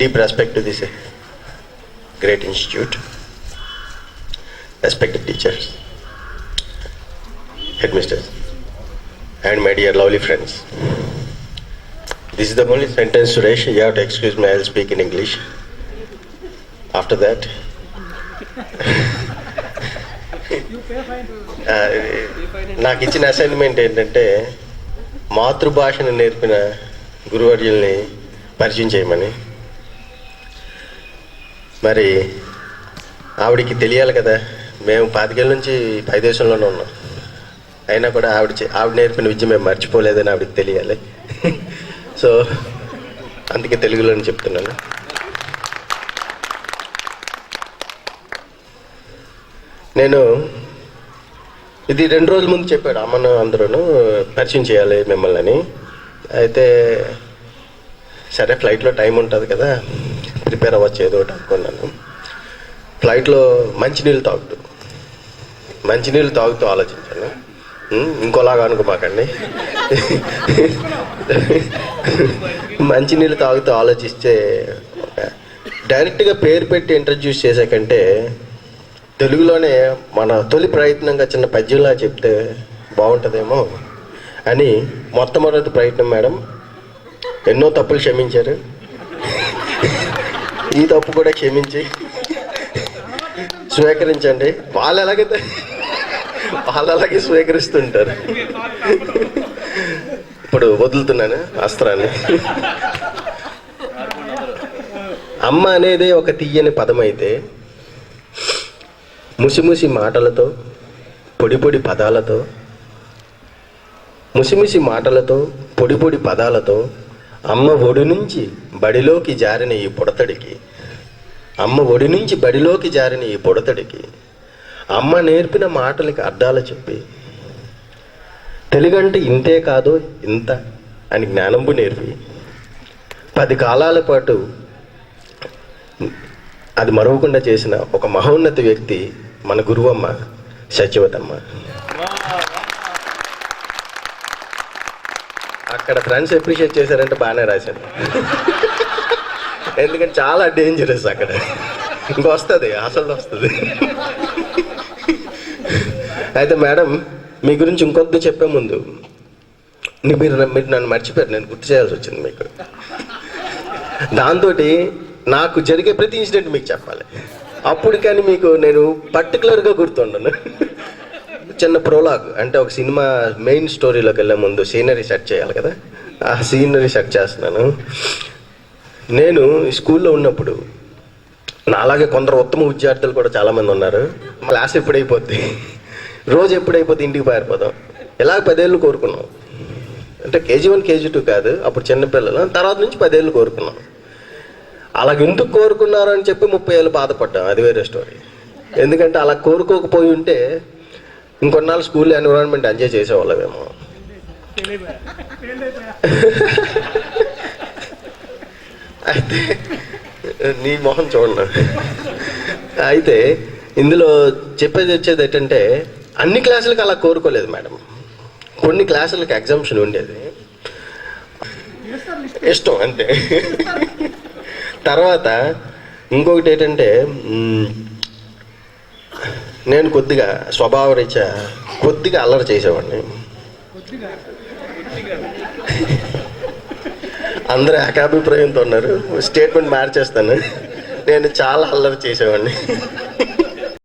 deep respect to this great institute, respected teachers, headmasters, and my dear lovely friends. This is the only sentence, Suresh. You have to excuse me, I'll speak in English. After that, నాకు ఇచ్చిన assignment ఏంటంటే మాతృభాషను నేర్పిన గురువర్యుల్ని పరిచయం చేయమని. మరి ఆవిడికి తెలియాలి కదా, మేము 25 ఏళ్ళ నుంచి పై దేశంలోనే ఉన్నాం, అయినా కూడా ఆవిడ నేర్పిన విద్య మేము మర్చిపోలేదని ఆవిడకి తెలియాలి. సో అందుకే తెలుగులోనే చెప్తున్నాను. నేను ఇది 2 రోజుల ముందు చెప్పాడు అమ్మను అందరూ పరిచయం చేయాలి మిమ్మల్ని అని. అయితే సరే ఫ్లైట్లో టైం ఉంటుంది కదా, ప్రిపేర్ అవ్వచ్చు ఏదో ఒకటి అనుకున్నాను. ఫ్లైట్లో మంచినీళ్ళు తాగుతూ ఆలోచించాను. ఇంకోలాగా అనుకోమాకండి. మంచినీళ్ళు తాగుతూ ఆలోచిస్తే డైరెక్ట్గా పేరు పెట్టి ఇంట్రడ్యూస్ చేసాకంటే తెలుగులోనే మన తొలి ప్రయత్నంగా చిన్న పద్యంలా చెప్తే బాగుంటుందేమో అని మొట్టమొదటి ప్రయత్నం. మేడం ఎన్నో తప్పులు క్షమించారు, ఈ తప్పు కూడా క్షమించి స్వీకరించండి. వాళ్ళు అలాగే స్వీకరిస్తుంటారు. ఇప్పుడు వదులుతున్నాను అస్త్రాన్ని. అమ్మ అనేది ఒక తీయని పదం అయితే ముసిముసి మాటలతో, పొడి పొడి పదాలతో అమ్మ ఒడి నుంచి బడిలోకి జారిన ఈ పొడతడికి అమ్మ నేర్పిన మాటలకి అర్థాలు చెప్పి తెలుగంటే ఇంతే కాదో ఇంత అని జ్ఞానంబు నేర్పి 10 కాలాల పాటు అది మరవకుండా చేసిన ఒక మహోన్నత వ్యక్తి మన గురువమ్మ సత్యవతమ్మ. అక్కడ ఫ్రెండ్స్ అప్రిషియేట్ చేశారంటే బాగానే రాశాను, ఎందుకంటే చాలా డేంజరస్ అక్కడ. ఇంకొస్తుంది, అసలు వస్తుంది. అయితే మేడం మీ గురించి ఇంకొద్దు చెప్పే ముందు మీరు నన్ను మర్చిపోయారు, నేను గుర్తు చేయాల్సి వచ్చింది మీకు. దాంతో నాకు జరిగే ప్రతి ఇన్సిడెంట్ మీకు చెప్పాలి. అప్పుడు కానీ మీకు నేను పర్టికులర్గా గుర్తుండను. చిన్న ప్రోలాగ్ అంటే ఒక సినిమా మెయిన్ స్టోరీలోకి వెళ్ళే ముందు సీనరీ సెట్ చేయాలి కదా, ఆ సీనరీ సెట్ చేస్తున్నాను. నేను స్కూల్లో ఉన్నప్పుడు అలాగే కొందరు ఉత్తమ విద్యార్థులు కూడా చాలామంది ఉన్నారు. క్లాస్ ఎప్పుడైపోద్ది, రోజు ఎప్పుడైపోద్ది ఇంటికి పారిపోదాం. ఇలా 10 ఏళ్ళు కోరుకున్నాం. అంటే KG1 KG2 కాదు, అప్పుడు చిన్నపిల్లలు. తర్వాత నుంచి 10 ఏళ్ళు కోరుకున్నాం. అలాగ ఎందుకు కోరుకున్నారు అని చెప్పి 30 ఏళ్ళు బాధపడ్డాం, అది వేరే స్టోరీ. ఎందుకంటే అలా కోరుకోకపోయి ఉంటే ఇంకొన్నాళ్ళు స్కూల్ ఎన్విరాన్మెంట్ ఎంజాయ్ చేసేవాళ్ళమేమో. అయితే నీ మొహం చూడండి. అయితే ఇందులో చెప్పేది వచ్చేది ఏంటంటే అన్ని క్లాసులకు అలా కోరుకోలేదు మేడం. కొన్ని క్లాసులకు ఎగ్జామ్షన్ ఉండేది, ఇష్టం అంతే. తర్వాత ఇంకొకటి ఏంటంటే నేను కొద్దిగా స్వభావరీత్యా కొద్దిగా అల్లరి చేసేవాడిని. అందరూ ఏకాభిప్రాయంతో ఉన్నారు, స్టేట్మెంట్ మార్చేస్తాను. నేను చాలా అల్లరి చేసేవాడిని.